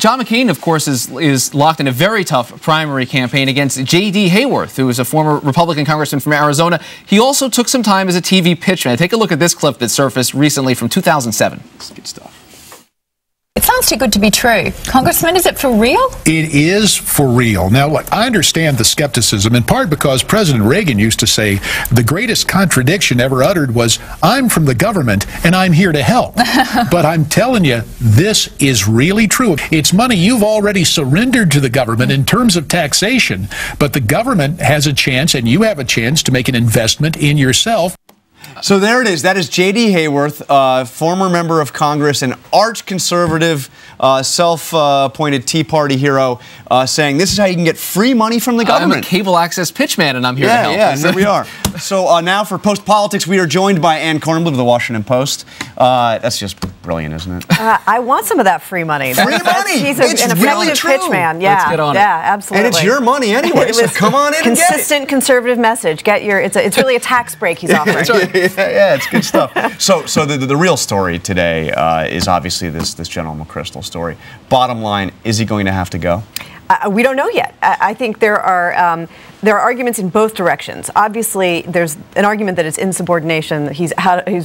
John McCain, of course, is locked in a very tough primary campaign against J.D. Hayworth, who is a former Republican congressman from Arizona. He also took some time as a TV pitchman. Take a look at this clip that surfaced recently from 2007. It's good stuff. It sounds too good to be true. Congressman, is it for real? It is for real. Now, look, I understand the skepticism, in part because President Reagan used to say the greatest contradiction ever uttered was, I'm from the government and I'm here to help. But I'm telling you, this is really true. It's money you've already surrendered to the government in terms of taxation, but the government has a chance, and you have a chance, to make an investment in yourself. So there it is. That is J.D. Hayworth, former member of Congress, an arch-conservative, self-appointed Tea Party hero, saying this is how you can get free money from the government. I'm a cable access pitchman, and I'm here to help. Yeah, here we are. So now for Post Politics, we are joined by Ann Kornblum of the Washington Post. That's just brilliant, isn't it? I want some of that free money. Free money! He's an effective pitchman. Yeah, let's get on it. Absolutely. And it's your money anyway, so come on in and get it. Consistent conservative message. It's really a tax break he's offering. That's right. Yeah, it's good stuff. So the real story today is obviously this General McChrystal story. Bottom line, is he going to have to go? We don't know yet. I think there are arguments in both directions. Obviously, there's an argument that it's insubordination. He's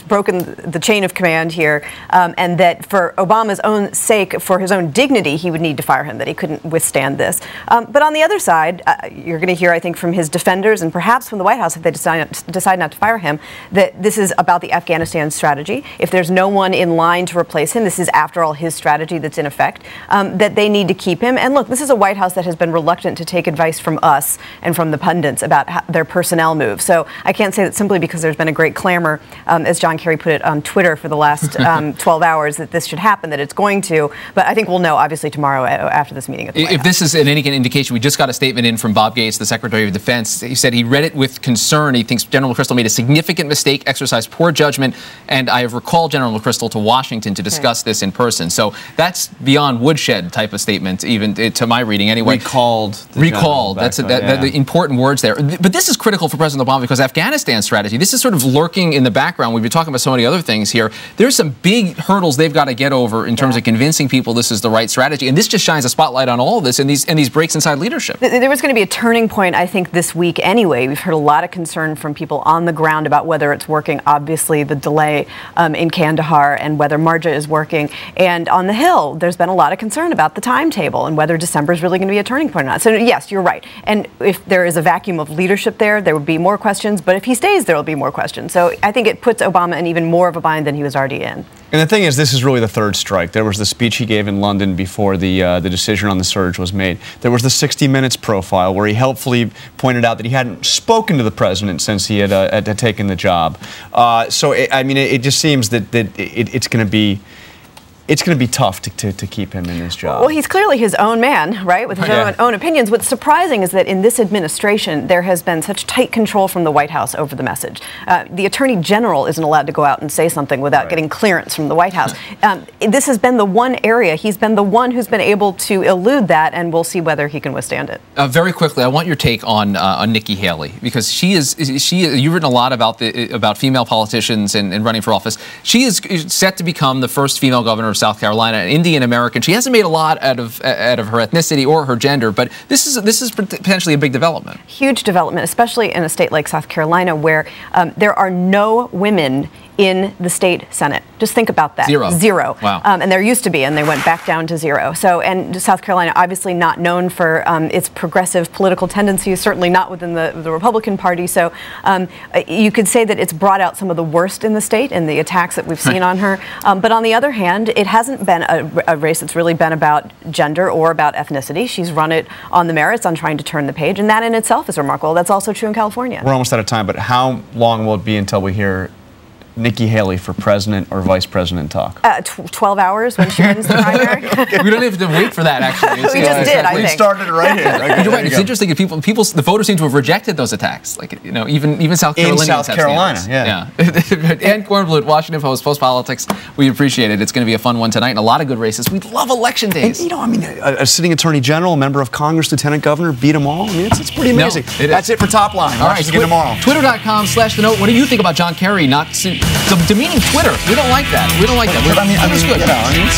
broken the chain of command here, and that for Obama's own sake, for his own dignity, he would need to fire him, that he couldn't withstand this. But on the other side, you're going to hear, I think, from his defenders and perhaps from the White House, if they decide not to fire him, that this is about the Afghanistan strategy. If there's no one in line to replace him, this is, after all, his strategy that's in effect, that they need to keep him. And look, this is a White House that has been reluctant to take advice from us and from the pundits about their personnel moves. So I can't say that simply because there's been a great clamor, as John Kerry put it on Twitter for the last 12 hours, that this should happen, that it's going to. But I think we'll know, obviously, tomorrow after this meeting at the White House. If this is in any indication, we just got a statement in from Bob Gates, the Secretary of Defense. He said he read it with concern. He thinks General McChrystal made a significant mistake, exercised poor judgment, and I have recalled General McChrystal to Washington to discuss this in person. So that's beyond woodshed type of statement, even to my reading anyway. Recalled. That's the important words there. But this is critical for President Obama because Afghanistan strategy, this is sort of lurking in the background. We've been talking about so many other things here. There's some big hurdles they've got to get over in terms of convincing people this is the right strategy. And this just shines a spotlight on all of this and these breaks inside leadership. There was going to be a turning point, I think, this week anyway. We've heard a lot of concern from people on the ground about whether it's working. Obviously, the delay in Kandahar and whether Marja is working. And on the Hill, there's been a lot of concern about the timetable and whether December is really going to be a turning point or not. So yes, you're right. And if there is a vacuum of leadership there would be more questions. But if he stays, there will be more questions. So I think it puts Obama in even more of a bind than he was already in. And the thing is, this is really the third strike. There was the speech he gave in London before the decision on the surge was made. There was the 60 Minutes profile where he helpfully pointed out that he hadn't spoken to the president since he had taken the job. So it just seems that it's going to be. It's going to be tough to keep him in this job. Well, he's clearly his own man, right, with his own opinions. What's surprising is that in this administration, there has been such tight control from the White House over the message. The Attorney General isn't allowed to go out and say something without getting clearance from the White House. This has been the one area, he's been the one who's been able to elude that, and we'll see whether he can withstand it. Very quickly, I want your take on Nikki Haley, because you've written a lot about female politicians and running for office. She is set to become the first female governor of South Carolina, an Indian American. She hasn't made a lot out of her ethnicity or her gender, but this is potentially a big development. Huge development, especially in a state like South Carolina, where there are no women in the state Senate. Just think about that. Zero. Wow. And there used to be, and they went back down to zero. So, and South Carolina, obviously not known for its progressive political tendencies, certainly not within the Republican Party. So you could say that it's brought out some of the worst in the state and the attacks that we've seen on her. But on the other hand, it hasn't been a race that's really been about gender or about ethnicity. She's run it on the merits, on trying to turn the page, and that in itself is remarkable. That's also true in California. We're almost out of time, but how long will it be until we hear Nikki Haley for president or vice president talk? 12 hours when she wins the primary. We don't have to wait for that, actually. We just did, I think. We started it right here. Okay, you're right. It's interesting. The voters seem to have rejected those attacks. Like, you know, even South Carolina. In South Carolina, yeah. Ann Kornblum, Washington Post, Post Politics. We appreciate it. It's going to be a fun one tonight, and a lot of good races. We love election days. And, you know, I mean, a sitting attorney general, a member of Congress, lieutenant governor, beat them all. I mean, it's pretty amazing. No, That's it for Top Line. All right, again tomorrow. Twitter.com/TheNote. What do you think about John Kerry not demeaning Twitter? We don't like that. We don't like that. I mean, Twitter's good. You know, I mean, it's